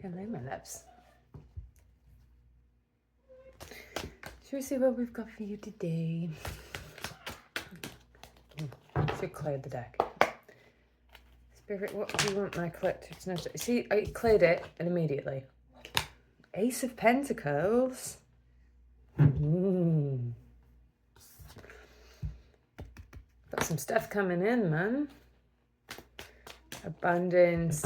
Hello, my loves. Shall we see what we've got for you today? Should clear the deck. Spirit, what do you want my collector to know? See, I cleared it and immediately. Ace of Pentacles. Got some stuff coming in, man. Abundance.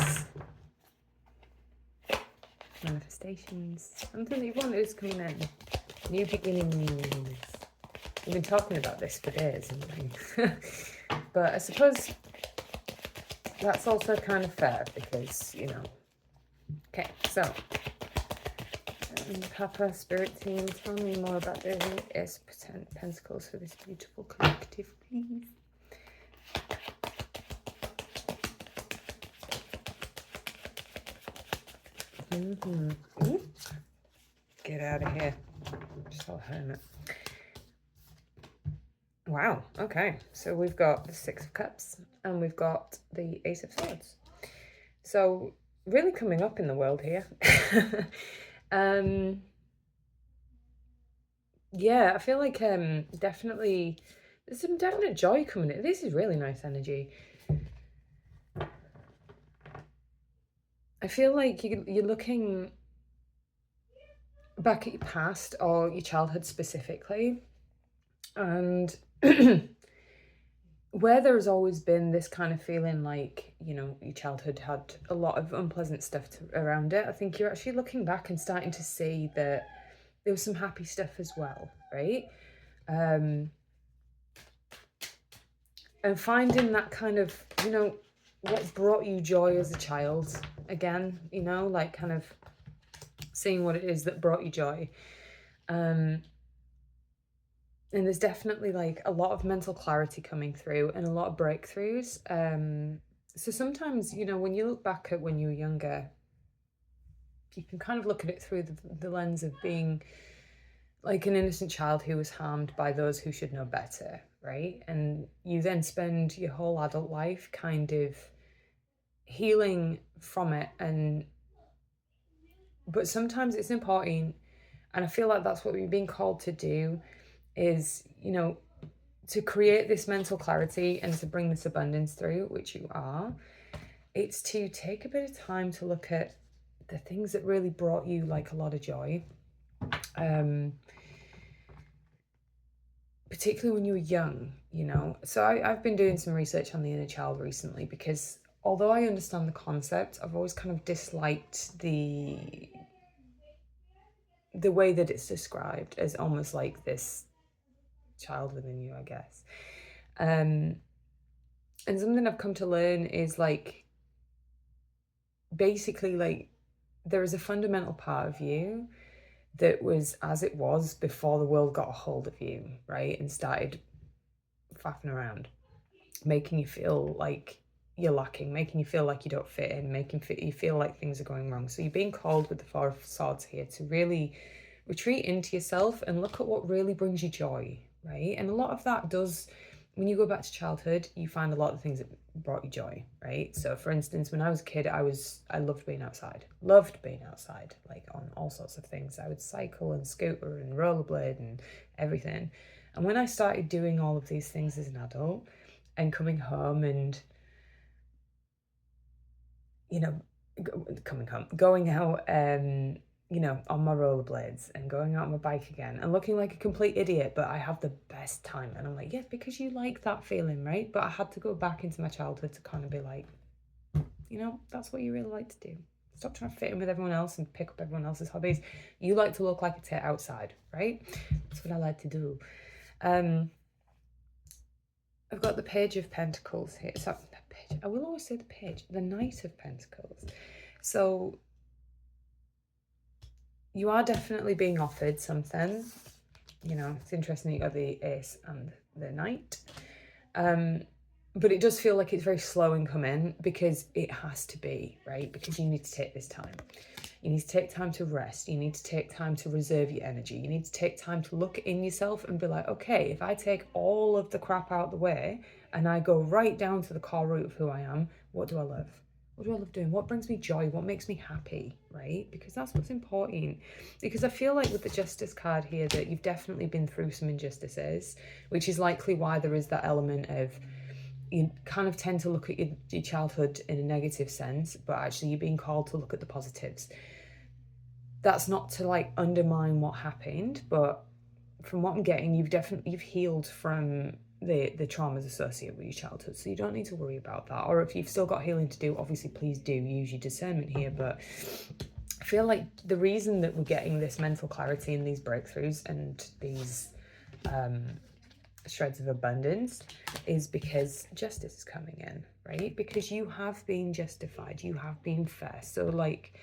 Manifestations. Something that you wanted is coming in. New beginnings. We've been talking about this for days, haven't we? But I suppose that's also kind of fair because, you know. Okay, so. Papa, Spirit Team, tell me more about the Ace of Pentacles for this beautiful collective, please. Get out of here. So hermit. Wow, okay. So we've got the Six of Cups and we've got the Ace of Swords. So really coming up in the world here. Yeah, I feel like definitely there's some definite joy coming in. This is really nice energy. I feel like you're looking back at your past or your childhood specifically, and where there's always been this kind of feeling like, you know, your childhood had a lot of unpleasant stuff around it. I think you're actually looking back and starting to see that there was some happy stuff as well, right? And finding that kind of, you know, what brought you joy as a child again, you know, like kind of seeing what it is that brought you joy. And there's definitely like a lot of mental clarity coming through and a lot of breakthroughs. So sometimes, you know, when you look back at when you were younger, you can kind of look at it through the lens of being like an innocent child who was harmed by those who should know better, right? And you then spend your whole adult life kind of healing from it. But sometimes it's important, and I feel like that's what we've been called to do, is, you know, to create this mental clarity and to bring this abundance through, which you are. It's to take a bit of time to look at the things that really brought you like a lot of joy. Particularly when you were young, you know. So I've been doing some research on the inner child recently because although I understand the concept, I've always kind of disliked the way that it's described as almost like this child within you, I guess. And something I've come to learn is like, basically, like, there is a fundamental part of you that was as it was before the world got a hold of you, right? And started faffing around, making you feel like you're lacking, making you feel like you don't fit in, making you feel like things are going wrong. So you're being called with the Four of Swords here to really retreat into yourself and look at what really brings you joy, right? And a lot of that does, when you go back to childhood, you find a lot of things that brought you joy, right? So for instance, when I was a kid, I loved being outside, like on all sorts of things. I would cycle and scooter and rollerblade and everything. And when I started doing all of these things as an adult and coming home and, you know, going out, you know, on my rollerblades and going out on my bike again and looking like a complete idiot, but I have the best time. And I'm like, yeah, because you like that feeling, right? But I had to go back into my childhood to kind of be like, you know, that's what you really like to do. Stop trying to fit in with everyone else and pick up everyone else's hobbies. You like to look like a tit outside, right? That's what I like to do. I've got the Page of Pentacles here. So I will always say the page, the Knight of Pentacles. So you are definitely being offered something. You know, it's interesting that you got the Ace and the Knight. But it does feel like it's very slow in coming because it has to be, right? Because you need to take this time. You need to take time to rest. You need to take time to reserve your energy. You need to take time to look in yourself and be like, okay, if I take all of the crap out of the way and I go right down to the core root of who I am, what do I love? What do I love doing? What brings me joy? What makes me happy, right? Because that's what's important. Because I feel like with the Justice card here that you've definitely been through some injustices, which is likely why there is that element of you kind of tend to look at your childhood in a negative sense, but actually you're being called to look at the positives. That's not to like undermine what happened, but from what I'm getting, you've healed from the traumas associated with your childhood, so you don't need to worry about that. Or if you've still got healing to do, obviously please do use your discernment here. But I feel like the reason that we're getting this mental clarity and these breakthroughs and these shreds of abundance is because justice is coming in, right? Because you have been justified, you have been fair. So like,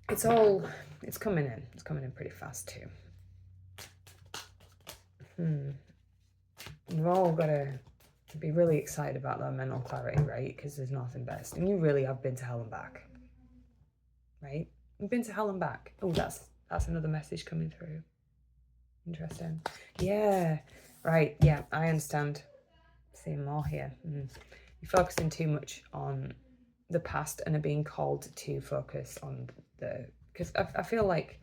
it's coming in. It's coming in pretty fast too. We've all got to be really excited about that mental clarity, right? Because there's nothing best. And you really have been to hell and back, right? You've been to hell and back. Oh, that's another message coming through. Interesting. Yeah, right. Yeah, I understand. Seeing more here. You're focusing too much on the past and are being called to focus on because I feel like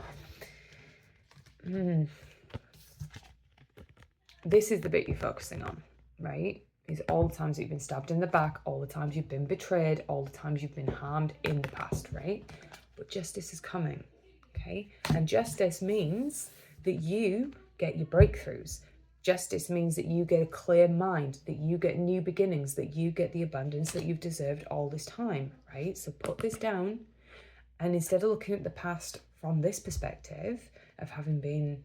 this is the bit you're focusing on, right? Is all the times that you've been stabbed in the back, all the times you've been betrayed, all the times you've been harmed in the past, right? But justice is coming, okay? And justice means that you get your breakthroughs. Justice means that you get a clear mind, that you get new beginnings, that you get the abundance that you've deserved all this time, right? So put this down, and instead of looking at the past from this perspective of having been,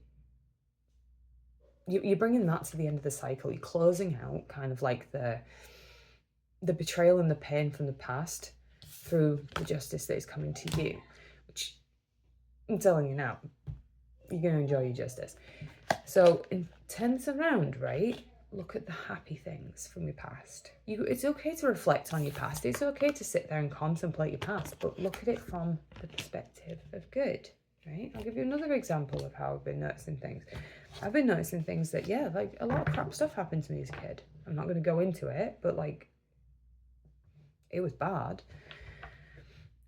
you're bringing that to the end of the cycle. You're closing out kind of like the betrayal and the pain from the past through the justice that is coming to you, which I'm telling you now, you're going to enjoy your justice. So in turns around, right? Look at the happy things from your past. It's okay to reflect on your past. It's okay to sit there and contemplate your past, but look at it from the perspective of good, right? I'll give you another example of how I've been noticing things. I've been noticing things that, yeah, like a lot of crap stuff happened to me as a kid. I'm not going to go into it, but like, it was bad.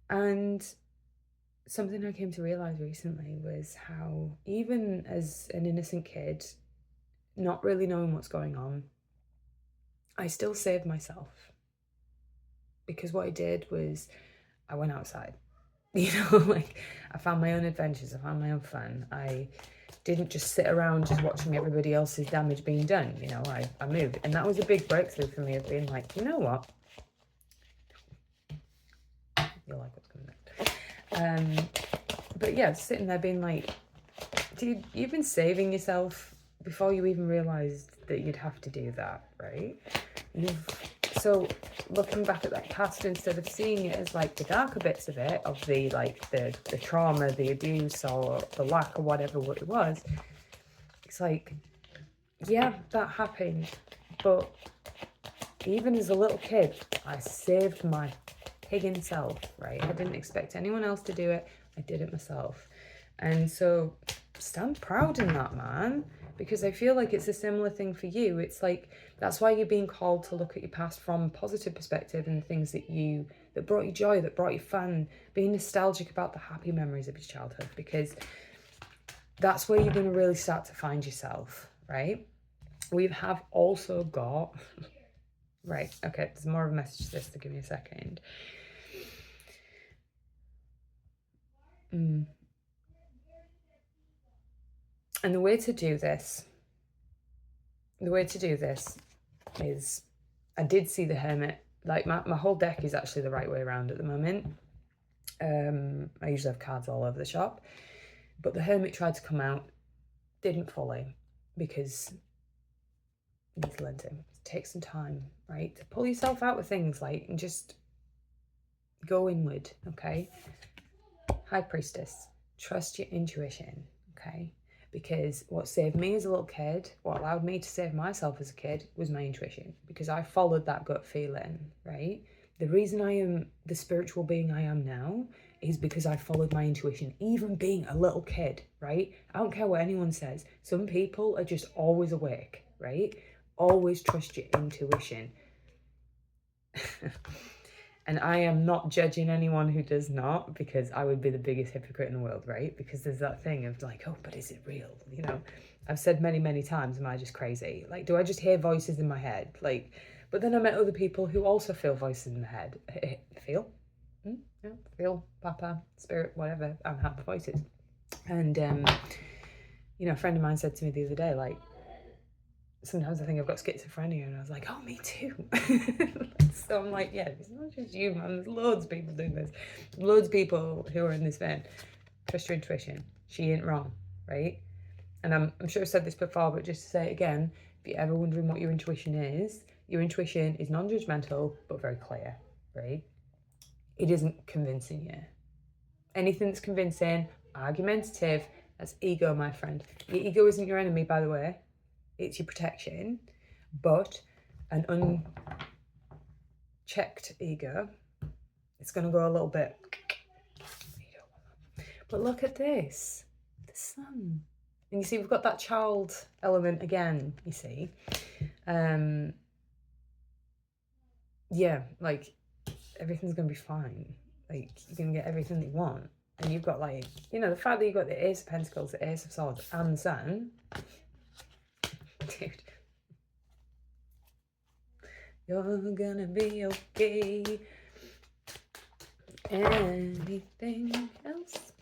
And something I came to realize recently was how even as an innocent kid, not really knowing what's going on, I still saved myself. Because what I did was I went outside. Like I found my own adventures, I found my own fun. I didn't just sit around just watching everybody else's damage being done. I moved. And that was a big breakthrough for me of being like, you know what? You'll like what's coming next. But yeah, sitting there being like, dude, you've been saving yourself before you even realised that you'd have to do that, right? So looking back at that past, instead of seeing it as like the darker bits of it, of the trauma, the abuse, or the lack or whatever what it was, it's like, yeah, that happened, but even as a little kid, I saved my pagan self, right? I didn't expect anyone else to do it. I did it myself. And so stand proud in that, man, because I feel like it's a similar thing for you. It's like, that's why you're being called to look at your past from a positive perspective and things that brought you joy, that brought you fun, being nostalgic about the happy memories of your childhood, because that's where you're going to really start to find yourself, right? We have also got, right, okay, there's more of a message to this, so give me a second. And the way to do this is, I did see the Hermit. Like my whole deck is actually the right way around at the moment. I usually have cards all over the shop, but the Hermit tried to come out, didn't fully, because you need to learn to take some time, right, to pull yourself out of things, like, and just go inward, okay? High Priestess, trust your intuition, okay? Because what saved me as a little kid, what allowed me to save myself as a kid, was my intuition, because I followed that gut feeling, right? The reason I am the spiritual being I am now is because I followed my intuition, even being a little kid, right? I don't care what anyone says. Some people are just always awake, right? always trust your intuition. And I am not judging anyone who does not, because I would be the biggest hypocrite in the world, right? Because there's that thing of like, oh, but is it real? You know, I've said many, many times, am I just crazy? Like, do I just hear voices in my head? Like, but then I met other people who also feel voices in the head. Feel? Yeah, feel, Papa, spirit, whatever, and have the voices. And, you know, a friend of mine said to me the other day, like, sometimes I think I've got schizophrenia, and I was like, oh, me too. So I'm like, yeah, it's not just you, man. There's loads of people doing this. Loads of people who are in this vein. Trust your intuition. She ain't wrong, right? And I'm sure I've said this before, but just to say it again, if you're ever wondering what your intuition is non-judgmental, but very clear, right? It isn't convincing you. Anything that's convincing, argumentative, that's ego, my friend. Your ego isn't your enemy, by the way. It's your protection, but an unchecked ego, it's going to go a little bit. But look at this, the sun. And you see, we've got that child element again, you see. Yeah, like, everything's going to be fine. Like, you're going to get everything that you want. And you've got, like, you know, the fact that you've got the Ace of Pentacles, the Ace of Swords, and the Sun. Dude. You're gonna be okay. Anything else?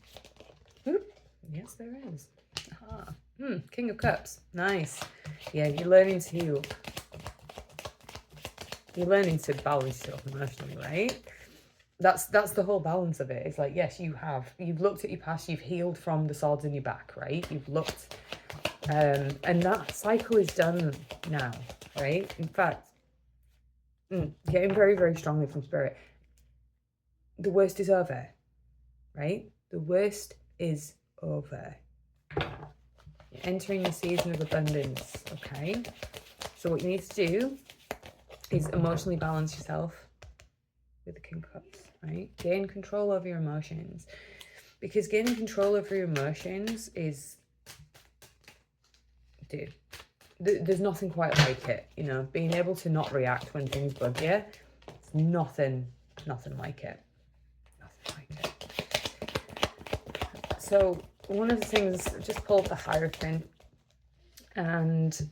Ooh, yes, there is. King of Cups. Nice. Yeah, you're learning to balance yourself emotionally, right? That's the whole balance of it. It's like, yes, you've looked at your past, you've healed from the swords in your back, right? You've looked, and that cycle is done now, right? In fact, getting very, very strongly from spirit, the worst is over, right? The worst is over. You're entering the season of abundance, okay? So what you need to do is emotionally balance yourself with the King of Cups, right? Gain control over your emotions. Because gaining control over your emotions is, dude, there's nothing quite like it, you know? Being able to not react when things bug you, it's nothing like it. Nothing like it. So one of the things, just pull up the Hierophant, and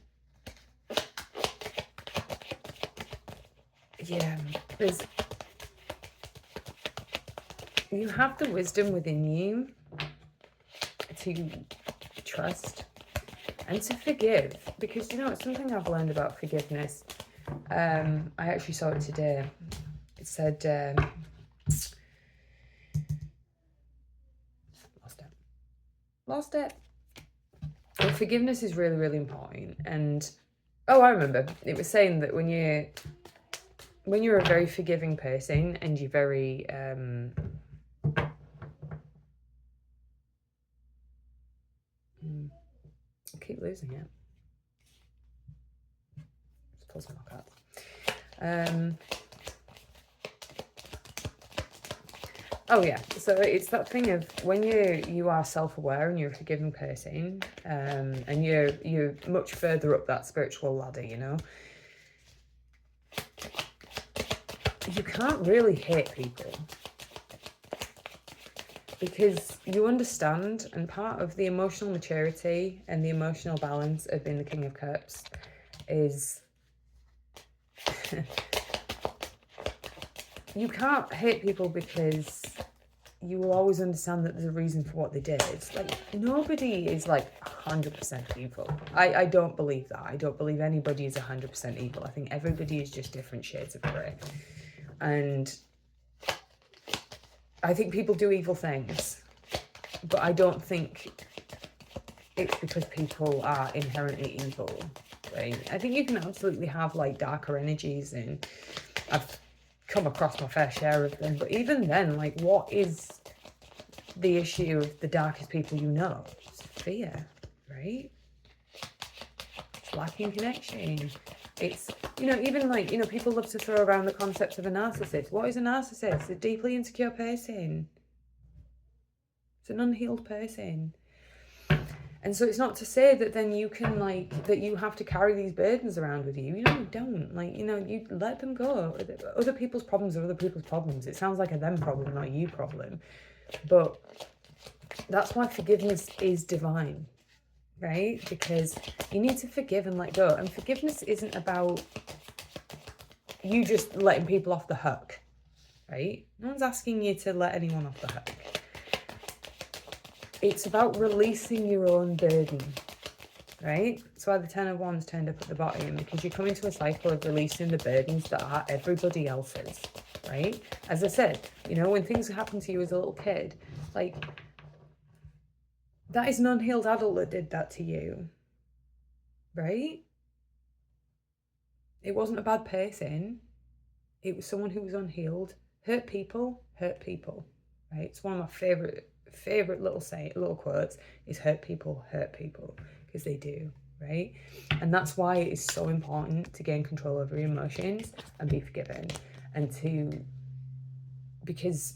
yeah, you have the wisdom within you to trust and to forgive, because, you know, it's something I've learned about forgiveness. I actually saw it today. It said, lost it. But forgiveness is really, really important. And, oh, I remember. It was saying that when you're a very forgiving person and you're very, I keep losing it. Let's pull some more cards. Oh yeah, so it's that thing of when you are self-aware and you're a forgiving person, and you're much further up that spiritual ladder, you know, you can't really hate people, because you understand, and part of the emotional maturity and the emotional balance of being the King of Cups is you can't hate people, because you will always understand that there's a reason for what they did. It's like, nobody is like 100% evil. I don't believe that. I don't believe anybody is 100% evil. I think everybody is just different shades of grey. And I think people do evil things, but I don't think it's because people are inherently evil, right? I think you can absolutely have like darker energies, and I've come across my fair share of them, but even then, like, what is the issue of the darkest people you know? It's fear, right? It's lacking connection. It's, you know, even like, you know, people love to throw around the concept of a narcissist. What is a narcissist? A deeply insecure person. It's an unhealed person. And so it's not to say that then you can, like, that you have to carry these burdens around with you. You know, you don't. Like, you know, you let them go. Other people's problems are other people's problems. It sounds like a them problem, not a you problem. But that's why forgiveness is divine, right? Because you need to forgive and let go. And forgiveness isn't about you just letting people off the hook, right? No one's asking you to let anyone off the hook. It's about releasing your own burden, right? That's why the 10 of Wands turned up at the bottom, because you come into a cycle of releasing the burdens that are everybody else's, right? As I said, you know, when things happen to you as a little kid, like, that is an unhealed adult that did that to you, right? It wasn't a bad person. It was someone who was unhealed. Hurt people, right? It's one of my favorite little quotes is hurt people, because they do, right? And that's why it is so important to gain control over your emotions and be forgiven, and because,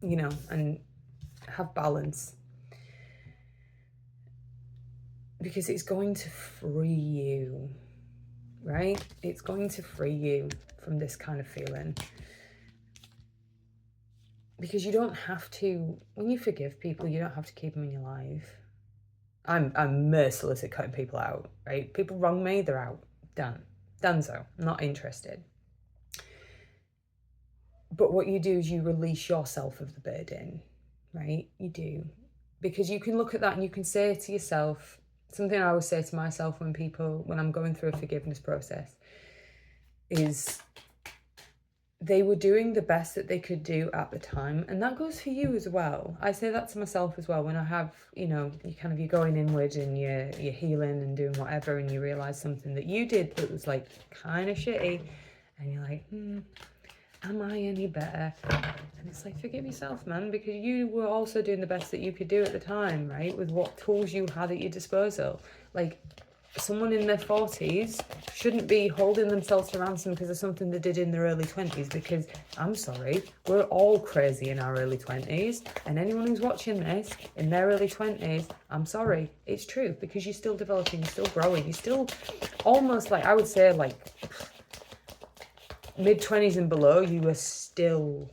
you know, and have balance, because it's going to free you, right? It's going to free you from this kind of feeling. Because you don't have to, when you forgive people, you don't have to keep them in your life. I'm merciless at cutting people out, right? People wrong me, they're out. Donezo. Not interested. But what you do is you release yourself of the burden, right? You do. Because you can look at that and you can say to yourself, something I always say to myself when I'm going through a forgiveness process is, they were doing the best that they could do at the time. And that goes for you as well. I say that to myself as well when I have, you know, you're going inward and you're healing and doing whatever, and you realise something that you did that was like kind of shitty, and you're like, am I any better? And it's like, forgive yourself, man, because you were also doing the best that you could do at the time, right? With what tools you had at your disposal. Like, someone in their 40s shouldn't be holding themselves to ransom because of something they did in their early 20s, because I'm sorry, we're all crazy in our early 20s, and anyone who's watching this in their early 20s, I'm sorry, it's true, because you're still developing, you're still growing, you're still almost, like, I would say, like, mid-20s and below, you are still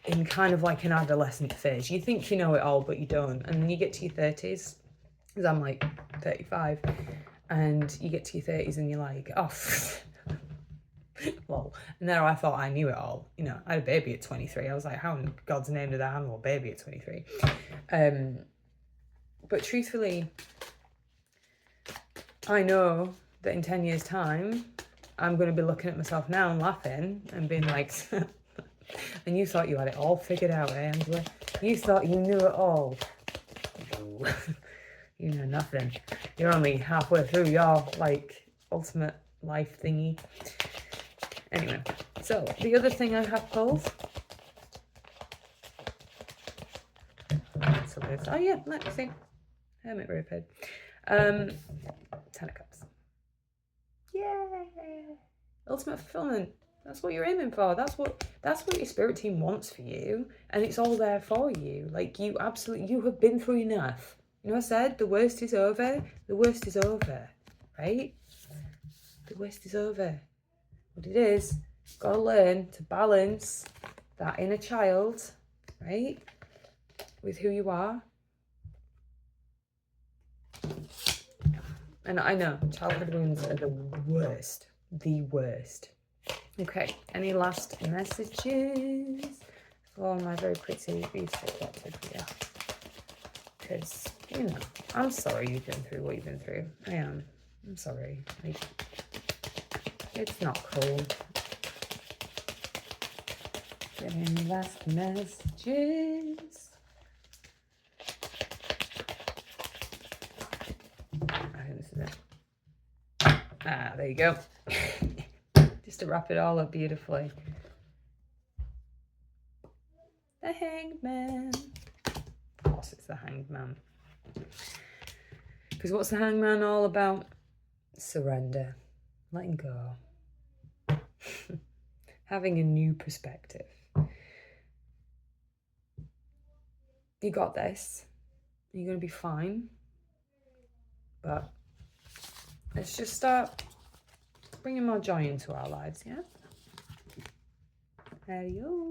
in kind of like an adolescent phase. You think you know it all, but you don't. And then you get to your 30s, because I'm like 35, and you get to your 30s and you're like, oh, well, and there I thought I knew it all. You know, I had a baby at 23. I was like, how in God's name did I have a baby at 23? But truthfully, I know that in 10 years' time, I'm going to be looking at myself now and laughing and being like, and you thought you had it all figured out, eh, Angela? You thought you knew it all. No. You know nothing. You're only halfway through your, like, ultimate life thingy. Anyway, so the other thing I have pulled. Oh yeah, let's see. Hermit Rapid. 10 of Cups. Yeah. Ultimate fulfillment. That's what you're aiming for. That's what your spirit team wants for you, and it's all there for you. Like, you have been through enough. You know, I said the worst is over. The worst is over, right? The worst is over. What it is, you've got to learn to balance that inner child, right, with who you are. And I know childhood wounds are the worst. The worst. Okay, any last messages for my very pretty, beautiful collective here? Because, you know, I'm sorry you've been through what you've been through. I am. I'm sorry. Like, it's not cool. Any last messages? I think this is it. Ah, there you go. Just to wrap it all up beautifully. The Hanged Man. Of course it's the Hanged Man. Because what's the Hanged Man all about? Surrender. Letting go. Having a new perspective. You got this. You're going to be fine. But let's just start bringing more joy into our lives, yeah? There you go.